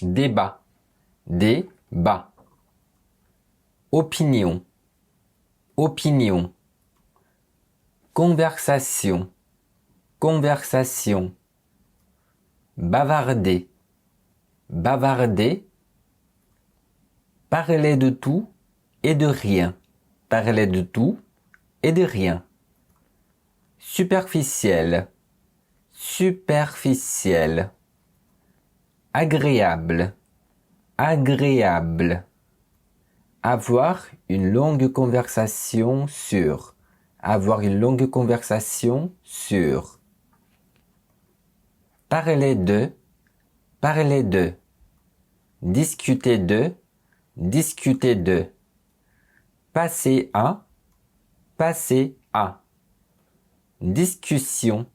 débat, débat. Opinion, opinion. Conversation, conversation. Bavarder, bavarder. Parler de tout et de rien. Parler de tout et de rien. Superficiel, superficiel. Agréable, agréable. Avoir une longue conversation sur. Avoir une longue conversation sur. Parler de, parler de. Discuter de, discuter de. Passer à, passer à. Discussion,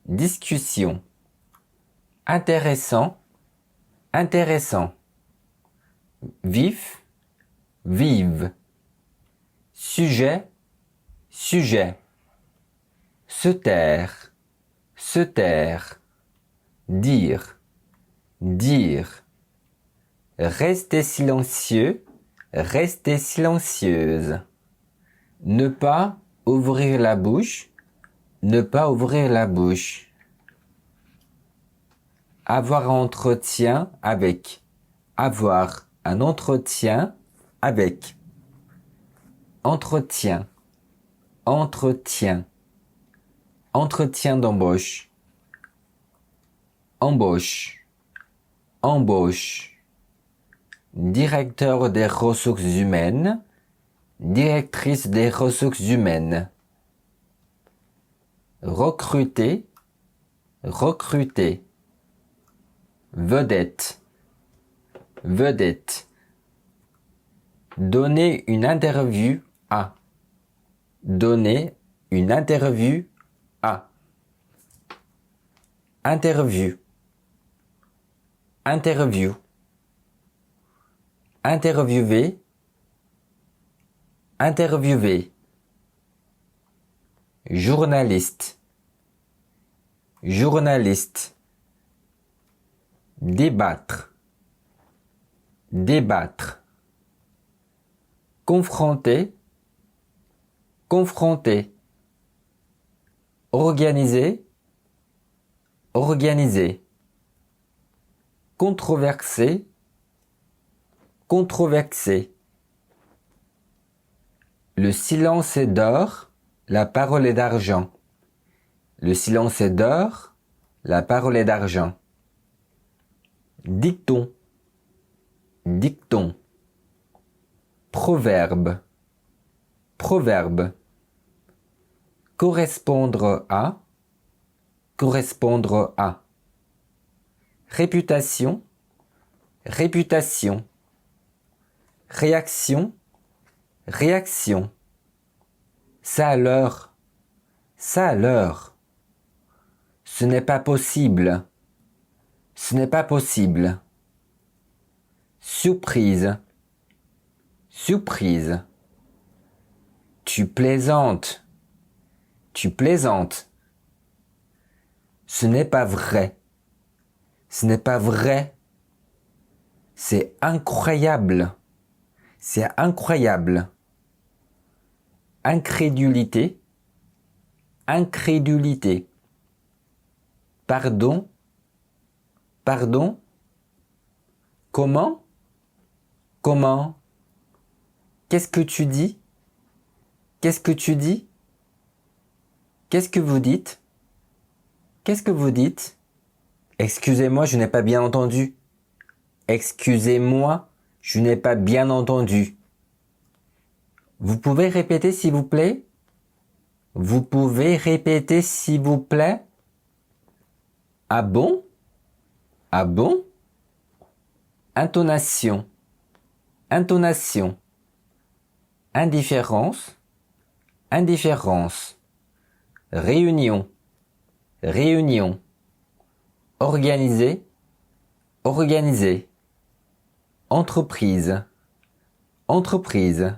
discussion. Intéressant, intéressant. Vif, vive. Sujet, sujet. Se taire, se taire. Dire, dire. Rester silencieux, rester silencieuse. Ne pas ouvrir la bouche, ne pas ouvrir la bouche. Avoir un entretien avec. Avoir un entretien avec. Entretien, entretien. Entretien d'embauche. Embauche, embauche. Directeur des ressources humaines, directrice des ressources humaines. Recruter, recruter. Vedette, vedette. Donner une interview à. Donner une interview à. Interview, interview. Interviewer, interviewer. Journaliste, journaliste. Débattre, débattre. Confronter, confronter. Organiser, organiser. Controverser, controverser. Le silence est d'or, la parole est d'argent. Le silence est d'or, la parole est d'argent. Dicton, dicton. Proverbe, proverbe. Correspondre à, correspondre à. Réputation, réputation. Réaction, réaction. Ça à l'heure, ça à l'heure. Ce n'est pas possible, ce n'est pas possible. Surprise, surprise. Tu plaisantes, tu plaisantes. Ce n'est pas vrai, ce n'est pas vrai. C'est incroyable, c'est incroyable. Incrédulité, incrédulité. Pardon, pardon. Comment, comment. Qu'est-ce que tu dis? Qu'est-ce que tu dis? Qu'est-ce que vous dites? Qu'est-ce que vous dites? Excusez-moi, je n'ai pas bien entendu. Excusez-moi, je n'ai pas bien entendu. Vous pouvez répéter s'il vous plaît? Vous pouvez répéter s'il vous plaît? Ah bon? Ah bon? Intonation, intonation. Indifférence, indifférence. Réunion, réunion. Organiser, organiser. Entreprise, entreprise.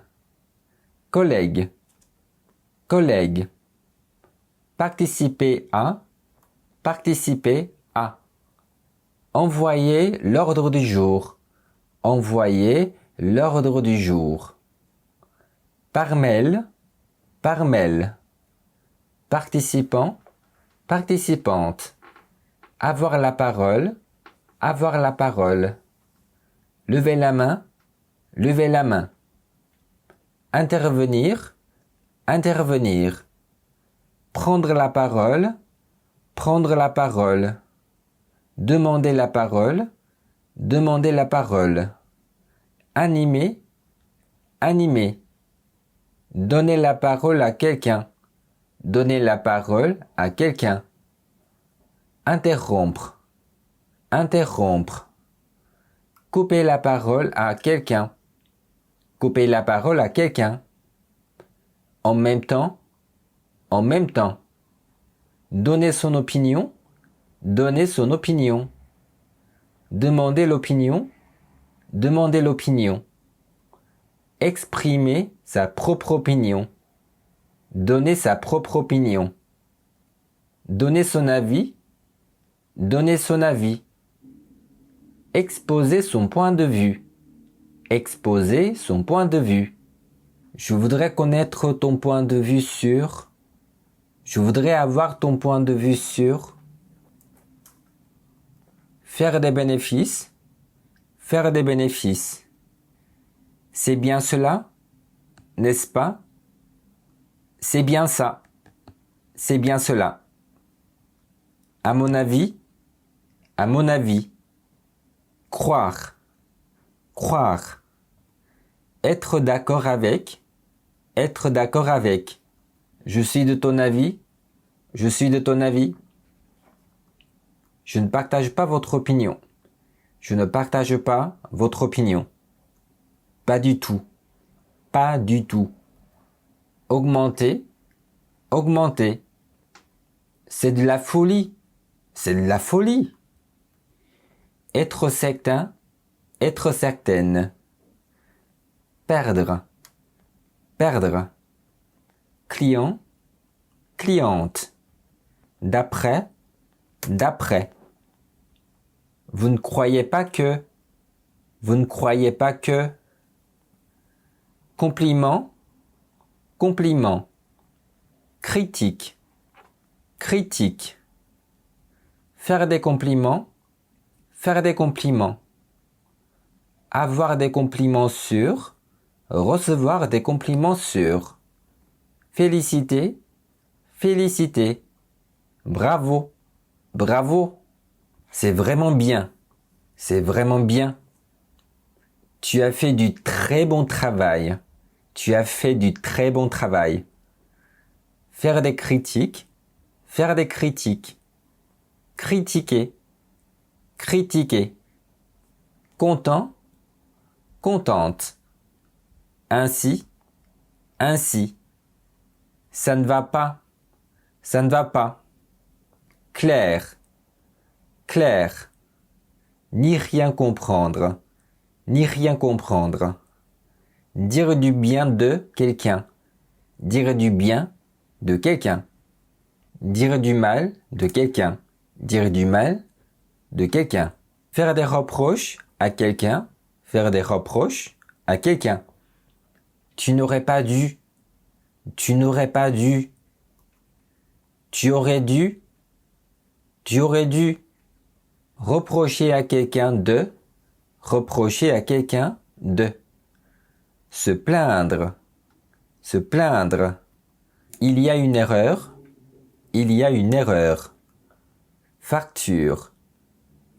Collègue, collègue. Participer à, participer à. Envoyer l'ordre du jour. Envoyer l'ordre du jour. Par mail, par mail. Participant, participante. Avoir la parole, avoir la parole. Lever la main, lever la main. Intervenir, intervenir. Prendre la parole, prendre la parole. Demander la parole, demander la parole. Animer, animer. Donner la parole à quelqu'un, donner la parole à quelqu'un. Interrompre, interrompre. Couper la parole à quelqu'un, couper la parole à quelqu'un. En même temps, en même temps. Donner son opinion, donner son opinion. Demander l'opinion, demander l'opinion. Exprimer sa propre opinion. Donner sa propre opinion. Donner son avis, donner son avis. Exposer son point de vue. Exposer son point de vue. Je voudrais connaître ton point de vue sur. Je voudrais avoir ton point de vue sur. Faire des bénéfices. Faire des bénéfices. C'est bien cela, n'est-ce pas? C'est bien ça. C'est bien cela. À mon avis. À mon avis. Croire. Croire. Être d'accord avec. Être d'accord avec. Je suis de ton avis. Je suis de ton avis. Je ne partage pas votre opinion. Je ne partage pas votre opinion. Pas du tout. Pas du tout. Augmenter. Augmenter. C'est de la folie. C'est de la folie. Être certain. Être certaine. Perdre. Perdre. Client. Cliente. D'après. D'après. Vous ne croyez pas que. Vous ne croyez pas que. Compliment. Compliment. Critique. Critique. Faire des compliments. Faire des compliments. Avoir des compliments sur. Recevoir des compliments sur. Féliciter. Féliciter. Bravo. Bravo. C'est vraiment bien. C'est vraiment bien. Tu as fait du très bon travail. Tu as fait du très bon travail. Faire des critiques. Faire des critiques. Critiquer. Critiquer. Content. Contente. Ainsi. Ainsi. Ça ne va pas. Ça ne va pas. Clair. Clair. Ni rien comprendre. Ni rien comprendre. Dire du bien de quelqu'un. Dire du bien de quelqu'un. Dire du mal de quelqu'un. Dire du mal de quelqu'un. Faire des reproches à quelqu'un. Faire des reproches à quelqu'un. Tu n'aurais pas dû. Tu n'aurais pas dû. Tu aurais dû. Tu aurais dû. Reprocher à quelqu'un de. Reprocher à quelqu'un de. Se plaindre. Se plaindre. Il y a une erreur. Il y a une erreur. Facture.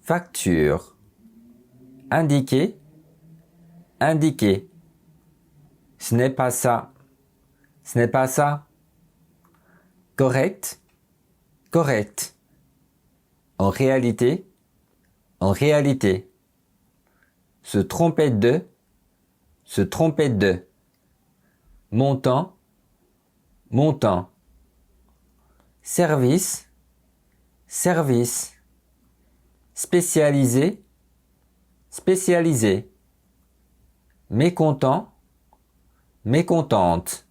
Facture. Indiquer. Indiquer. Ce n'est pas ça. Ce n'est pas ça. Correct. Correct. En réalité. En réalité. Se tromper de. Se tromper de. Montant. Montant. Service. Service. Spécialisé. Spécialisé. Mécontent. Mécontente.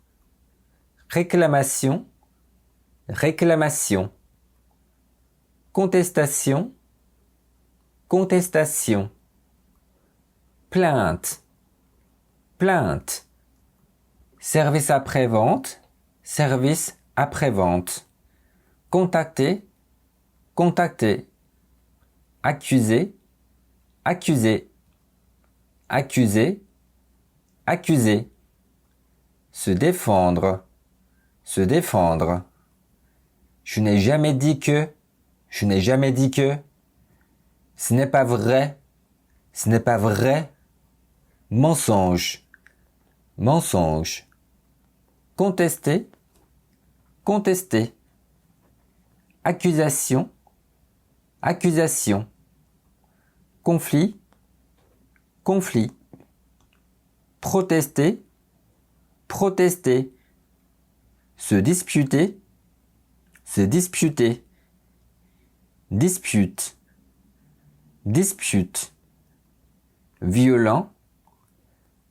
Réclamation. Réclamation. Contestation. contestation, plainte, plainte, service après-vente, service après-vente, contacter, contacter, accuser, accuser, accuser, accuser, se défendre, se défendre. Je n'ai jamais dit que, je n'ai jamais dit que, ce n'est pas vrai, ce n'est pas vrai, mensonge, mensonge, contester, contester, accusation, accusation, conflit, conflit, protester, protester, se disputer, se disputer, dispute, dispute, violent,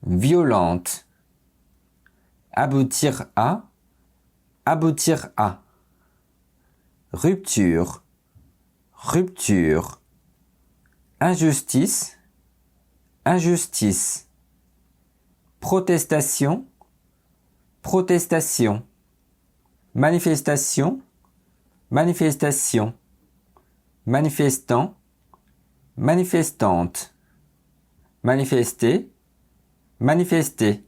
violente, aboutir à, aboutir à, rupture, rupture, injustice, injustice, protestation, protestation, manifestation, manifestation, manifestant, manifestante, manifester, manifester.